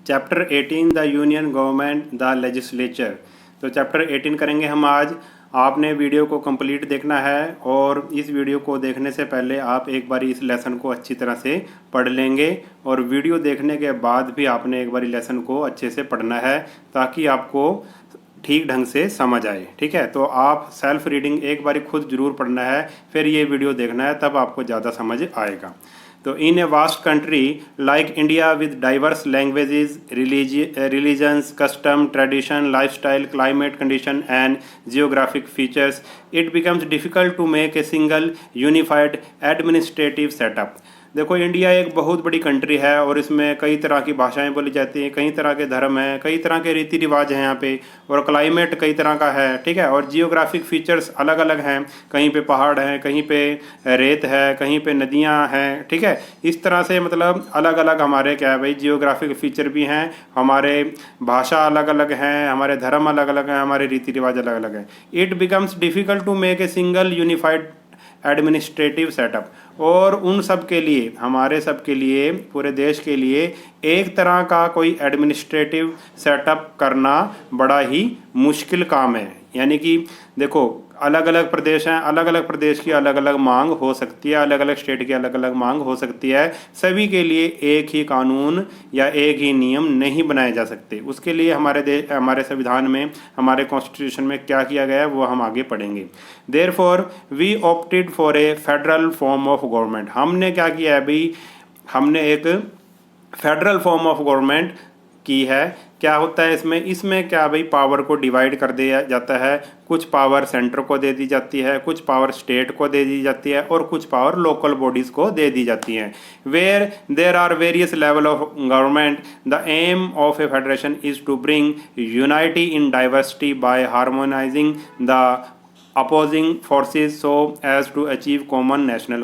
Chapter 18 the union government the legislature. तो chapter 18 करेंगे हम आज। आपने वीडियो को कंप्लीट देखना है और इस वीडियो को देखने से पहले आप एक बार इस लेसन को अच्छी तरह से पढ़ लेंगे और वीडियो देखने के बाद भी आपने एक बार लेसन को अच्छे से पढ़ना है ताकि आपको ठीक ढंग से समझ आए। ठीक है, तो आप सेल्फ रीडिंग एक बार खुद जरूर पढ़ना है, फिर ये वीडियो देखना है, तब आपको ज़्यादा समझ आएगा। तो in a vast country like India with diverse languages, religions, custom, tradition, lifestyle, climate condition and geographic features, it becomes difficult to make a single unified administrative setup. देखो, इंडिया एक बहुत बड़ी कंट्री है और इसमें कई तरह की भाषाएं बोली जाती हैं, कई तरह के धर्म हैं, कई तरह के रीति रिवाज हैं यहाँ पे, और क्लाइमेट कई तरह का है। ठीक है, और जियोग्राफिक फीचर्स अलग अलग हैं, कहीं पे पहाड़ हैं, कहीं पे रेत है, कहीं पे नदियाँ हैं। ठीक है, इस तरह से मतलब अलग अलग हमारे क्या है भाई जियोग्राफिक फीचर भी हैं, हमारे भाषा अलग अलग हैं, हमारे धर्म अलग अलग हैं, हमारे रीति रिवाज अलग अलग हैं। It becomes difficult to make a single unified administrative setup. और उन सब के लिए, हमारे सब के लिए, पूरे देश के लिए एक तरह का कोई एडमिनिस्ट्रेटिव सेटअप करना बड़ा ही मुश्किल काम है। यानी कि देखो, अलग अलग प्रदेश हैं, अलग अलग प्रदेश की अलग अलग मांग हो सकती है, अलग अलग स्टेट की अलग अलग मांग हो सकती है। सभी के लिए एक ही कानून या एक ही नियम नहीं बनाए जा सकते। उसके लिए हमारे संविधान में, हमारे कॉन्स्टिट्यूशन में क्या किया गया है वो हम आगे पढ़ेंगे। Therefore we opted for a federal form of government. हमने क्या किया है भाई, हमने एक फेडरल फॉर्म ऑफ गवर्नमेंट की है। क्या होता है इसमें क्या भाई, पावर को डिवाइड कर दिया जाता है। कुछ पावर सेंटर को दे दी जाती है, कुछ पावर स्टेट को दे दी जाती है और कुछ पावर लोकल बॉडीज़ को दे दी जाती हैं। Where there are various level of government, the aim of a federation is to bring unity in diversity by harmonising the opposing forces so as to achieve common national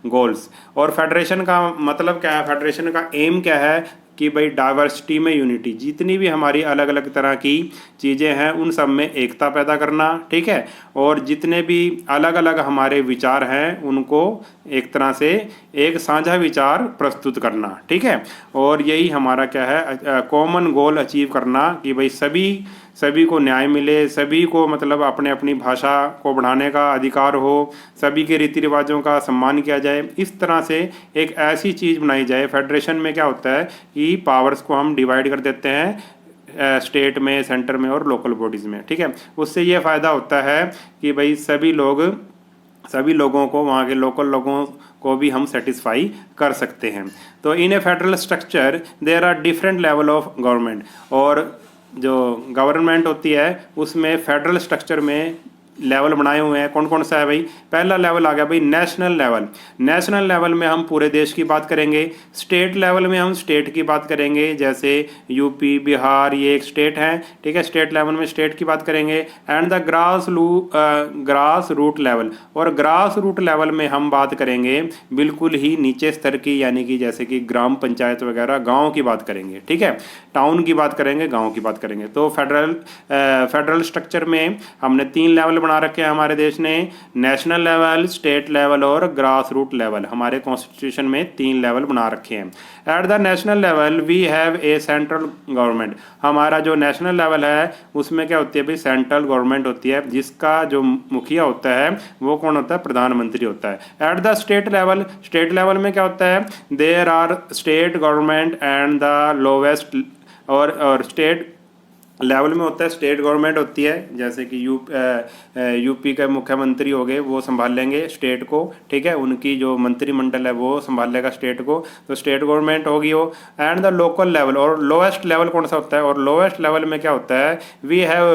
goals. और federation का मतलब क्या है, federation का M क्या है कि भाई डाइवर्सिटी में यूनिटी, जितनी भी हमारी अलग अलग तरह की चीज़ें हैं उन सब में एकता पैदा करना। ठीक है, और जितने भी अलग अलग हमारे विचार हैं उनको एक तरह से एक साझा विचार प्रस्तुत करना। ठीक है, और यही हमारा क्या है, कॉमन गोल अचीव करना कि भाई सभी को न्याय मिले, सभी को मतलब अपने अपनी भाषा को बढ़ाने का अधिकार हो, सभी के रीति रिवाजों का सम्मान किया जाए। इस तरह से एक ऐसी चीज़ बनाई जाए। फेडरेशन में क्या होता है कि पावर्स को हम डिवाइड कर देते हैं स्टेट में, सेंटर में और लोकल बॉडीज़ में। ठीक है, उससे ये फ़ायदा होता है कि भाई सभी लोगों को, वहाँ के लोकल लोगों को भी हम सेटिस्फाई कर सकते हैं। तो in a federal structure there are different level of government. और जो गवर्नमेंट होती है उसमें फेडरल स्ट्रक्चर में लेवल बनाए हुए हैं। कौन कौन सा है भाई, पहला लेवल आ गया भाई नेशनल लेवल। नेशनल लेवल में हम पूरे देश की बात करेंगे। स्टेट लेवल में हम स्टेट की बात करेंगे, जैसे यूपी, बिहार, ये एक स्टेट है। ठीक है, स्टेट लेवल में स्टेट की बात करेंगे। And the grass root level, और ग्रास रूट लेवल में हम बात करेंगे बिल्कुल ही नीचे स्तर की, यानी कि जैसे कि ग्राम पंचायत वगैरह, गाँव की बात करेंगे। ठीक है, टाउन की बात करेंगे, गाँव की बात करेंगे। तो फेडरल स्ट्रक्चर में हमने 3 लेवल बना रखे हैं हमारे देश ने, नेशनल लेवल, स्टेट लेवल और ग्रास रूट लेवल। हमारे कॉन्स्टिट्यूशन में 3 लेवल बना रखे हैं। At the national level we have a central government. हमारा जो नेशनल लेवल है उसमें क्या होती है भाई, सेंट्रल गवर्नमेंट होती है, जिसका जो मुखिया होता है वो कौन होता है, प्रधानमंत्री होता है। एट द स्टेट लेवल में क्या होता है, there are state government and the lowest, और स्टेट लेवल में होता है स्टेट गवर्नमेंट होती है, जैसे कि यूपी के मुख्यमंत्री हो गए, वो संभाल लेंगे स्टेट को। ठीक है, उनकी जो मंत्रिमंडल है वो संभाल लेगा स्टेट को, तो स्टेट गवर्नमेंट होगी वो। एंड द लोकल लेवल, और लोएस्ट लेवल कौन सा होता है, और लोएस्ट लेवल में क्या होता है, we have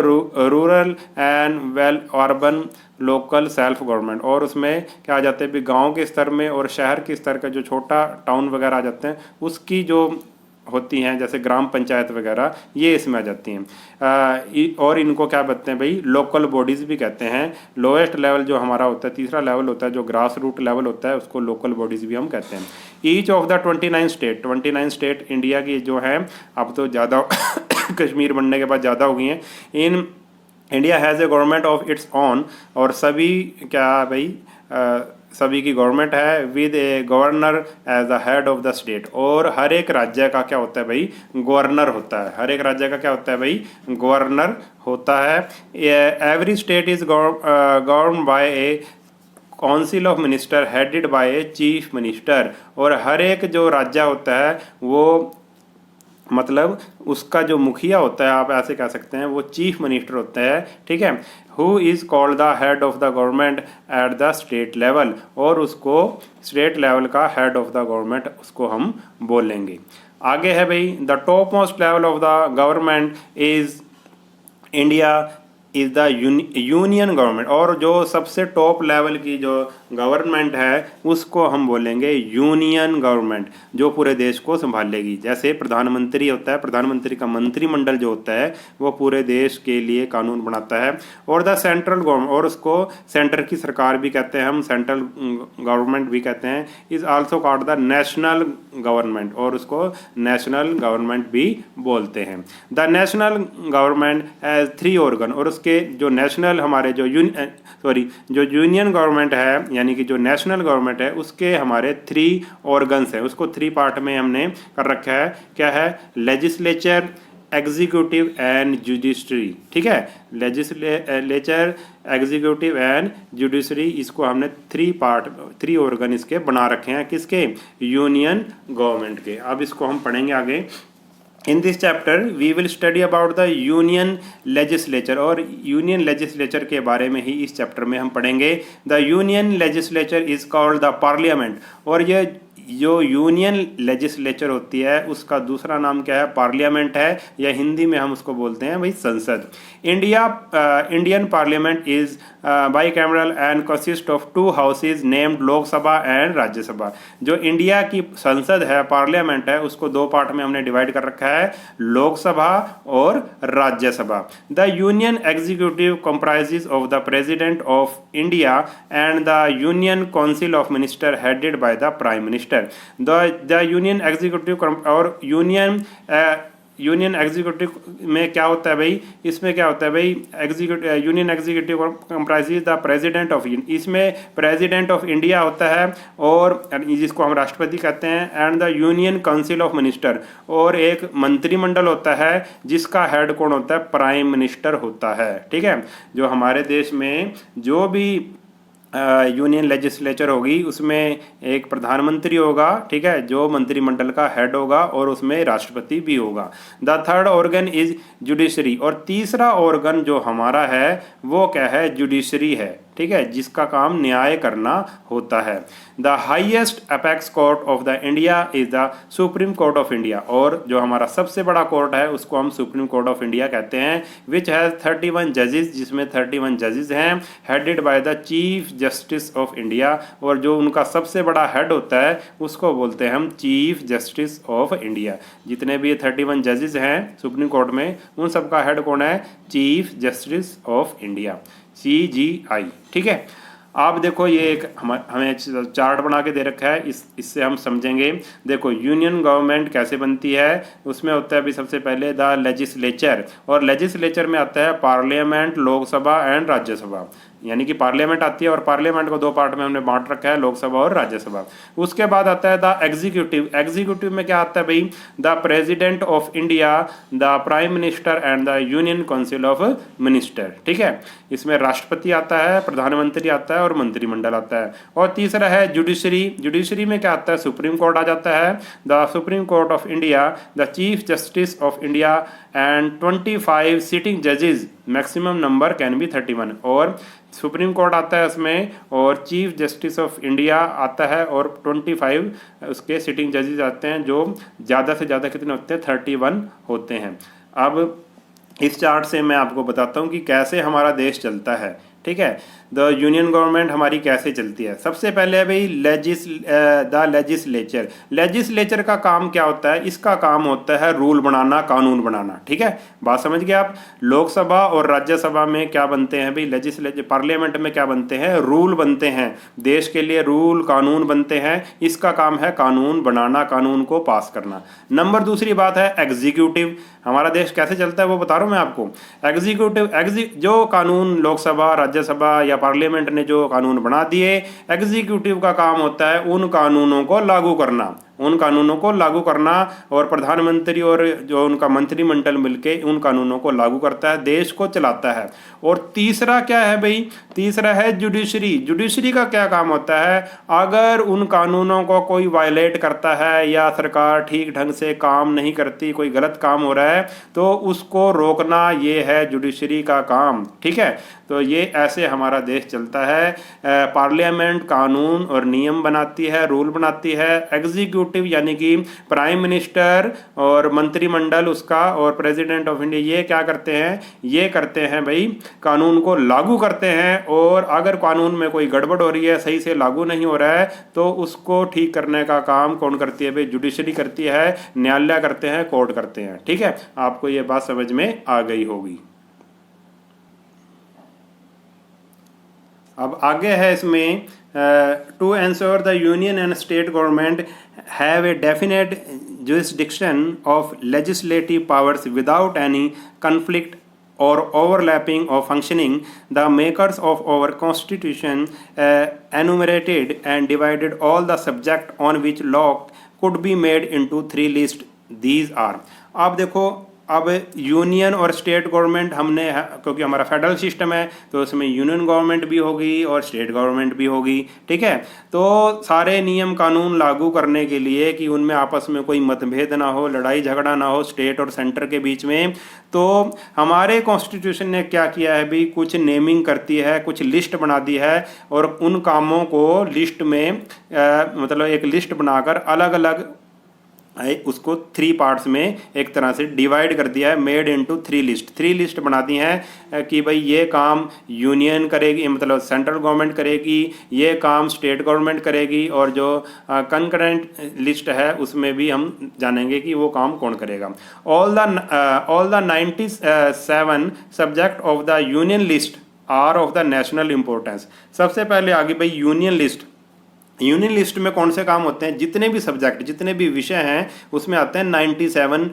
rural and well urban local self government. और उसमें क्या आ जाते हैं भी, गाँव के स्तर में और शहर के स्तर का जो छोटा टाउन वगैरह आ जाते हैं उसकी जो होती हैं, जैसे ग्राम पंचायत वगैरह, ये इसमें आ जाती हैं। और इनको क्या कहते हैं भाई, लोकल बॉडीज़ भी कहते हैं। लोएस्ट लेवल जो हमारा होता है, तीसरा लेवल होता है जो ग्रास रूट लेवल होता है, उसको लोकल बॉडीज़ भी हम कहते हैं। Each of the 29 state India की जो है, अब तो ज़्यादा कश्मीर बनने के बाद ज़्यादा हो गई हैं। India has a government of its own, और सभी क्या भाई सभी की गवर्नमेंट है with a governor as the head of the state. और हर एक राज्य का क्या होता है भाई, गवर्नर होता है। हर एक राज्य का क्या होता है भाई, गवर्नर होता है। Every state is govern by A council of minister headed by a chief minister. और हर एक जो राज्य होता है वो मतलब उसका जो मुखिया होता है, आप ऐसे कह सकते हैं, वो चीफ मिनिस्टर होता है, ठीक है। Who is called the head of the government at the state level. और उसको स्टेट लेवल का हेड ऑफ द गवर्नमेंट उसको हम बोलेंगे। आगे है भाई, the top most level of the government is India is the union government. और जो सबसे टॉप लेवल की जो गवर्नमेंट है उसको हम बोलेंगे यूनियन गवर्नमेंट, जो पूरे देश को संभालेगी। जैसे प्रधानमंत्री होता है, प्रधानमंत्री का मंत्रिमंडल जो होता है वो पूरे देश के लिए कानून बनाता है। और द सेंट्रल गवर्नमेंट, और उसको सेंटर की सरकार भी कहते हैं हम, सेंट्रल गवर्नमेंट भी कहते हैं, is also called the national government. और उसको नेशनल गवर्नमेंट भी बोलते हैं। The national government has 3 organ. और उसके जो नेशनल हमारे जो यूनियन गवर्नमेंट है, यानी कि जो नेशनल गवर्नमेंट है, उसके हमारे 3 ऑर्गन्स हैं। उसको 3 पार्ट में हमने कर रखा है। क्या है, लेजिस्लेचर, एग्जीक्यूटिव एंड जुडिशरी, ठीक है। लेजिस्लेचर, एग्जीक्यूटिव एंड जुडिशरी, इसको हमने 3 ऑर्गन इसके बना रखे हैं। किसके, यूनियन गवर्नमेंट के। अब इसको हम पढ़ेंगे आगे। In this chapter we will study about the union legislature. और यूनियन लेजिस्लेचर के बारे में ही इस चैप्टर में हम पढ़ेंगे। The union legislature is called the parliament. और ये जो यूनियन लेजिस्लेचर होती है उसका दूसरा नाम क्या है, पार्लियामेंट है, या हिंदी में हम उसको बोलते हैं भाई संसद। Indian parliament is by cameral and consist of 2 houses named Lok Sabha and Rajya Sabha. जो इंडिया की संसद है, पार्लियामेंट है, उसको 2 पार्ट में हमने डिवाइड कर रखा है, लोकसभा और Rajya Sabha. The union executive comprises of the president of India and the union council of minister headed by the prime minister. The union executive और यूनियन एग्जीक्यूटिव में क्या होता है भाई, इसमें क्या होता है भाई, union executive comprises the president of, इसमें प्रेसिडेंट ऑफ इंडिया होता है और जिसको हम राष्ट्रपति कहते हैं, and the union council of minister, और एक मंत्रिमंडल होता है जिसका हेड कौन होता है, प्राइम मिनिस्टर होता है, ठीक है। जो हमारे देश में जो भी यूनियन लेजिस्लेचर होगी उसमें एक प्रधानमंत्री होगा, ठीक है, जो मंत्रिमंडल का हेड होगा, और उसमें राष्ट्रपति भी होगा। The third organ is judiciary. और तीसरा ऑर्गन जो हमारा है वो क्या है, जुडिशरी है, ठीक है, जिसका काम न्याय करना होता है। The highest apex court of the India is the supreme court of India. और जो हमारा सबसे बड़ा कोर्ट है उसको हम सुप्रीम कोर्ट ऑफ इंडिया कहते हैं, विच हैज़ 31 जजेस, जिसमें 31 जजेस हैं, headed by the chief justice of India. और जो उनका सबसे बड़ा हेड होता है उसको बोलते हैं हम चीफ जस्टिस ऑफ इंडिया। जितने भी 31 जजेस हैं सुप्रीम कोर्ट में, उन सबका हेड कौन है, chief justice of India, CJI, ठीक है। आप देखो ये एक हमें चार्ट बना के दे रखा है, इससे हम समझेंगे। देखो यूनियन गवर्नमेंट कैसे बनती है, उसमें होता है अभी सबसे पहले द लेजिस्लेचर, और लेजिस्लेचर में आता है पार्लियामेंट, लोकसभा एंड राज्यसभा। यानी कि पार्लियामेंट आती है, और पार्लियामेंट को 2 पार्ट में हमने बांट रखा है, लोकसभा और राज्यसभा। उसके बाद आता है द एग्जीक्यूटिव। एग्जीक्यूटिव में क्या आता है भाई, the president of India, the prime minister and the union council of minister, ठीक है। इसमें राष्ट्रपति आता है, प्रधानमंत्री आता है और मंत्रिमंडल आता है। और तीसरा है जुडिशरी। जुडिशरी में क्या आता है, सुप्रीम कोर्ट आ जाता है, the supreme court of India, the chief justice of India and 25 sitting जजेस, मैक्सिमम नंबर कैन बी 31। और सुप्रीम कोर्ट आता है उसमें, और चीफ जस्टिस ऑफ इंडिया आता है, और 25 उसके सिटिंग जजेस आते हैं, जो ज़्यादा से ज़्यादा कितने होते हैं, 31 होते हैं। अब इस चार्ट से मैं आपको बताता हूँ कि कैसे हमारा देश चलता है, ठीक है। द यूनियन गवर्नमेंट हमारी कैसे चलती है। सबसे पहले है भाई द लेजिस्लेचर। लेजिस्लेचर का काम क्या होता है, इसका काम होता है रूल बनाना, कानून बनाना, ठीक है। बात समझ गए आप। लोकसभा और राज्यसभा में क्या बनते हैं भाई, लेजिस्लेचर, पार्लियामेंट में क्या बनते हैं, रूल बनते हैं, देश के लिए रूल कानून बनते हैं। इसका काम है कानून बनाना, कानून को पास करना। नंबर दूसरी बात है एग्जीक्यूटिव। हमारा देश कैसे चलता है वो बता रहा हूँ मैं आपको। एग्जीक्यूटिव जो कानून लोकसभा, राज्यसभा या पार्लियामेंट ने जो कानून बना दिए, एग्जीक्यूटिव का काम होता है उन कानूनों को लागू करना, उन कानूनों को लागू करना, और प्रधानमंत्री और जो उनका मंत्रिमंडल मिलके उन कानूनों को लागू करता है, देश को चलाता है। और तीसरा क्या है भाई, तीसरा है जुडिशरी। जुडिशरी का क्या काम होता है, अगर उन कानूनों को कोई वायलेट करता है या सरकार ठीक ढंग से काम नहीं करती, कोई गलत काम हो रहा है, तो उसको रोकना, ये है जुडिशरी का काम। ठीक है, तो ये ऐसे हमारा देश चलता है। पार्लियामेंट कानून और नियम बनाती है, रूल बनाती है। एग्जीक्यूटिव यानी कि प्राइम मिनिस्टर और मंत्रिमंडल उसका और प्रेसिडेंट ऑफ इंडिया, ये क्या करते हैं, ये करते हैं भाई कानून को लागू करते हैं। और अगर कानून में कोई गड़बड़ हो रही है, सही से लागू नहीं हो रहा है, तो उसको ठीक करने का काम कौन करती है भाई, जुडिशरी करती है, न्यायालय करते हैं, कोर्ट करते हैं। ठीक है, आपको ये बात समझ में आ गई होगी। अब आगे है इसमें, to ensure the union and state government have a definite jurisdiction of legislative powers without any conflict or overlapping of functioning, the makers of our constitution enumerated and divided all the subject on which law could be made into 3 lists. These are, आप देखो, अब union और state government हमने, क्योंकि हमारा federal system है तो उसमें यूनियन गवर्नमेंट भी होगी और स्टेट गवर्नमेंट भी होगी। ठीक है, तो सारे नियम कानून लागू करने के लिए कि उनमें आपस में कोई मतभेद ना हो, लड़ाई झगड़ा ना हो स्टेट और सेंटर के बीच में, तो हमारे कॉन्स्टिट्यूशन ने क्या किया है भी, कुछ नेमिंग करती है, कुछ लिस्ट बना दी है, और उन कामों को लिस्ट में मतलब एक लिस्ट बनाकर अलग अलग उसको 3 पार्ट्स में एक तरह से डिवाइड कर दिया है, मेड इनटू 3 लिस्ट। 3 लिस्ट बना दी हैं कि भाई ये काम यूनियन करेगी, मतलब सेंट्रल गवर्नमेंट करेगी, ये काम स्टेट गवर्नमेंट करेगी, और जो कंकरेंट लिस्ट है उसमें भी हम जानेंगे कि वो काम कौन करेगा। All the 97 subject of the union list are of the national importance. सबसे पहले आगे भाई यूनियन लिस्ट। यूनियन लिस्ट में कौन से काम होते हैं, जितने भी सब्जेक्ट, जितने भी विषय हैं उसमें आते हैं 97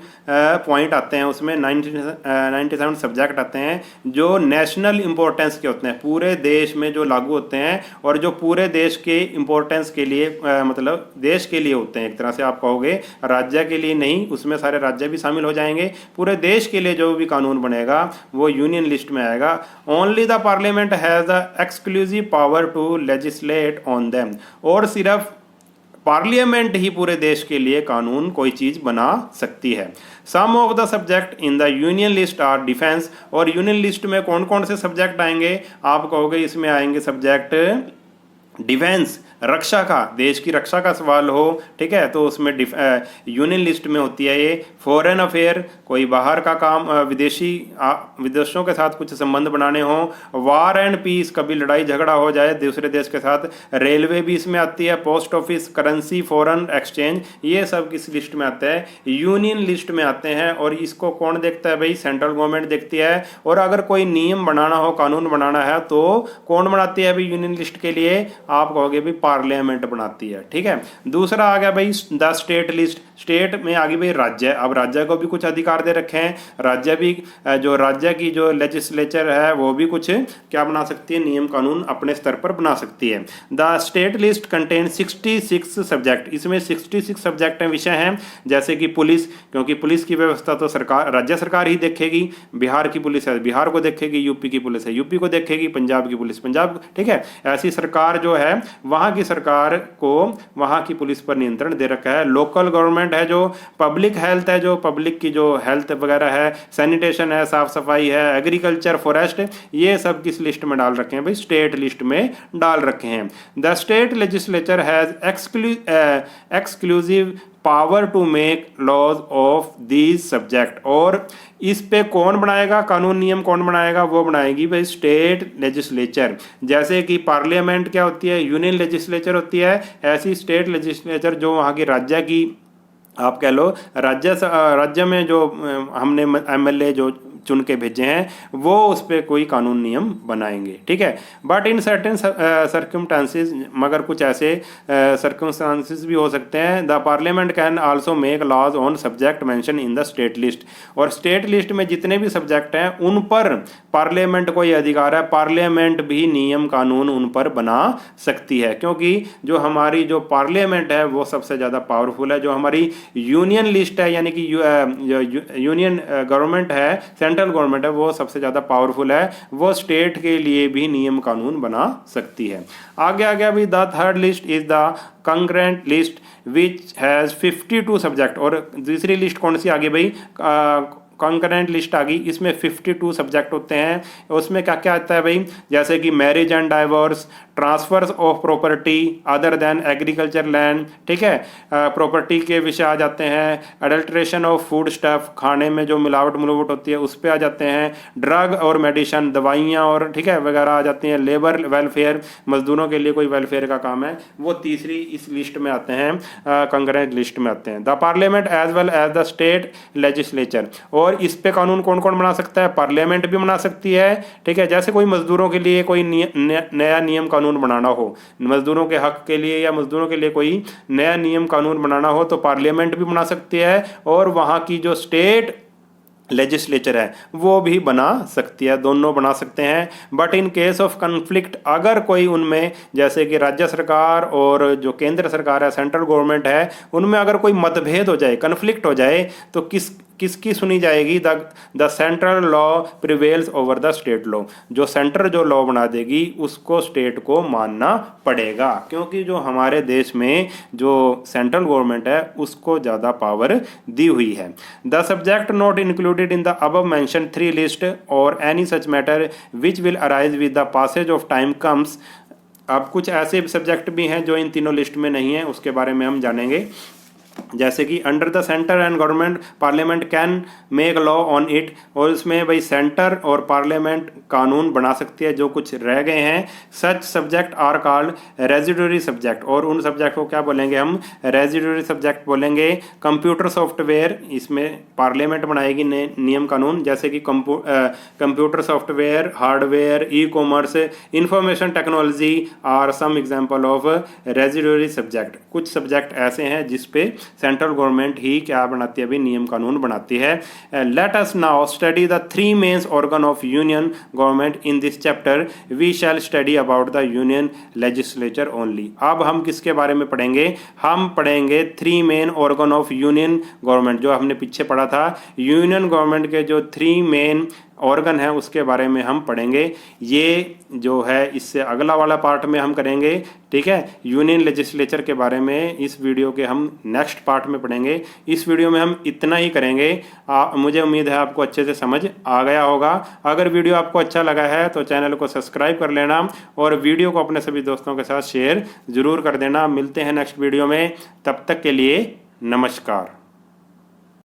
पॉइंट आते हैं, उसमें 97 सब्जेक्ट आते हैं जो नेशनल इंपॉर्टेंस के होते हैं, पूरे देश में जो लागू होते हैं, और जो पूरे देश के इंपॉर्टेंस के लिए मतलब देश के लिए होते हैं। एक तरह से आप कहोगे राज्य के लिए नहीं, उसमें सारे राज्य भी शामिल हो जाएंगे, पूरे देश के लिए जो भी कानून बनेगा वो यूनियन लिस्ट में आएगा। Only the parliament has the exclusive power to legislate on them. और सिर्फ पार्लियामेंट ही पूरे देश के लिए कानून कोई चीज बना सकती है। Some of the subject in the union list are defence. और यूनियन लिस्ट में कौन कौन से सब्जेक्ट आएंगे, आप कहोगे इसमें आएंगे सब्जेक्ट डिफेंस, रक्षा का, देश की रक्षा का सवाल हो, ठीक है, तो उसमें यूनियन लिस्ट में होती है ये। फॉरेन अफेयर, कोई बाहर का काम, विदेशों के साथ कुछ संबंध बनाने हो। वार एंड पीस, कभी लड़ाई झगड़ा हो जाए दूसरे देश के साथ, रेलवे भी इसमें आती है। Post office, currency, foreign exchange, ये सब किस लिस्ट में आते हैं, यूनियन लिस्ट में आते हैं। और इसको कौन देखता है भाई, सेंट्रल गवर्नमेंट देखती है। और अगर कोई नियम बनाना हो, कानून बनाना है, तो कौन बनाती है भाई यूनियन लिस्ट के लिए, आप कहोगे भाई पार्लियामेंट बनाती है। ठीक है, दूसरा आ गया भाई द स्टेट लिस्ट। स्टेट में आ गई भाई राज्य। अब राज्य को भी कुछ अधिकार दे रखे हैं, राज्य भी जो राज्य की जो लेजिस्लेचर है वो भी कुछ क्या बना सकती है, नियम कानून अपने स्तर पर बना सकती है। The state list contain 66 subject. इसमें 66 सब्जेक्ट हैं, विषय हैं, जैसे कि पुलिस, क्योंकि पुलिस की व्यवस्था तो सरकार, राज्य सरकार ही देखेगी। बिहार की पुलिस है बिहार को देखेगी, यूपी की पुलिस है यूपी को देखेगी, पंजाब की पुलिस पंजाब, ठीक है। ऐसी सरकार जो है वहाँ की सरकार को वहाँ की पुलिस पर नियंत्रण दे रखा है। लोकल गवर्नमेंट है जो पब्लिक हेल्थ है, जो पब्लिक की जो हेल्थ वगैरह है, सैनिटेशन है, साफ सफाई है, एग्रीकल्चर, फॉरेस्ट, ये सब किस लिस्ट में डाल रखे हैं भाई, स्टेट लिस्ट में डाल रखे हैं। The state legislature has exclusive power to make laws of these subject. और इस पे कौन बनाएगा कानून नियम, कौन बनाएगा, वो बनाएगी भाई स्टेट लेजिस्लेचर। जैसे कि पार्लियामेंट क्या होती है, यूनियन लेजिस्लेचर होती है, ऐसी स्टेट लेजिस्लेचर जो वहाँ की राज्य की, आप कह लो राज्य में जो हमने एमएलए जो चुन के भेजे हैं वो उस पर कोई कानून नियम बनाएंगे, ठीक है। बट इन सर्टेन सर्कमस्टांसिस, मगर कुछ ऐसे सर्कमस्टांसिस भी हो सकते हैं, the parliament can also make laws on subject mention in the state list. और स्टेट लिस्ट में जितने भी सब्जेक्ट हैं उन पर पार्लियामेंट को ये अधिकार है, पार्लियामेंट भी नियम कानून उन पर बना सकती है, क्योंकि जो हमारी जो पार्लियामेंट है वो सबसे ज़्यादा पावरफुल है। जो हमारी यूनियन लिस्ट है यानी कि यूनियन गवर्नमेंट है, सेंट्रल गवर्नमेंट है, वो सबसे ज़्यादा पावरफुल है, वो स्टेट के लिए भी नियम कानून बना सकती है। आगे आ गया भाई, the third list is the concurrent list which has 52 subject. और दूसरी लिस्ट कौन सी आ गई भाई, कंकरेंट लिस्ट आ गई, इसमें 52 सब्जेक्ट होते हैं। उसमें क्या क्या आता है भाई, जैसे कि marriage and divorce, transfers of property other than agriculture land, ठीक है, प्रॉपर्टी के विषय आ जाते हैं, अडल्ट्रेशन ऑफ फूड स्टफ, खाने में जो मिलावट होती है उस पर आ जाते हैं, ड्रग और मेडिसिन, दवाइयाँ और ठीक है वगैरह आ जाती हैं, लेबर वेलफेयर, मजदूरों के लिए कोई वेलफेयर का काम है, वो तीसरी इस लिस्ट में आते हैं, कंकरेंट लिस्ट में आते हैं। The parliament as well as the state legislature. और इस पे कानून कौन कौन बना सकता है, पार्लियामेंट भी बना सकती है, ठीक है। जैसे कोई मजदूरों के लिए कोई नया नियम कानून बनाना हो, मजदूरों के हक के लिए या मजदूरों के लिए कोई नया नियम कानून बनाना हो तो पार्लियामेंट भी बना सकती है, और वहाँ की जो स्टेट लेजिस्लेचर है वो भी बना सकती है, दोनों बना सकते हैं। But in case of conflict, अगर कोई उनमें जैसे कि राज्य सरकार और जो केंद्र सरकार है, सेंट्रल गवर्नमेंट है, उनमें अगर कोई मतभेद हो जाए, कन्फ्लिक्ट हो जाए, तो किसकी सुनी जाएगी, the central law prevails over the state law. जो सेंटर जो लॉ बना देगी उसको स्टेट को मानना पड़ेगा, क्योंकि जो हमारे देश में जो सेंट्रल गवर्नमेंट है उसको ज़्यादा पावर दी हुई है। The subject not included in the above mention 3 list और any such matter which will arise with the passage of time comes. अब कुछ ऐसे सब्जेक्ट भी हैं जो इन तीनों लिस्ट में नहीं है, उसके बारे में हम जानेंगे। जैसे कि under the centre and government parliament can make law on it, और इसमें भाई सेंटर और पार्लियामेंट कानून बना सकती है जो कुछ रह गए हैं। Such subject are called residuary subject, और उन सब्जेक्ट को क्या बोलेंगे हम, रेजिडुअरी सब्जेक्ट बोलेंगे। कंप्यूटर सॉफ्टवेयर, इसमें पार्लियामेंट बनाएगी नियम कानून, जैसे कि computer software, hardware, e commerce, information technology are some example of residuary subject. कुछ सब्जेक्ट ऐसे हैं जिसपे सेंट्रल गवर्नमेंट ही क्या बनाती है, अभी नियम कानून बनाती है। Let us now study the 3 main organ of union government in this chapter, we shall study about the union legislature only. अब हम किसके बारे में पढ़ेंगे, हम पढ़ेंगे 3 main organ of union government, जो हमने पीछे पढ़ा था। यूनियन गवर्नमेंट के जो 3 मेन ऑर्गन है उसके बारे में हम पढ़ेंगे। ये जो है इससे अगला वाला पार्ट में हम करेंगे, ठीक है। यूनियन लेजिस्लेचर के बारे में इस वीडियो के हम नेक्स्ट पार्ट में पढ़ेंगे। इस वीडियो में हम इतना ही करेंगे। मुझे उम्मीद है आपको अच्छे से समझ आ गया होगा। अगर वीडियो आपको अच्छा लगा है तो चैनल को सब्सक्राइब कर लेना और वीडियो को अपने सभी दोस्तों के साथ शेयर ज़रूर कर देना। मिलते हैं नेक्स्ट वीडियो में, तब तक के लिए नमस्कार।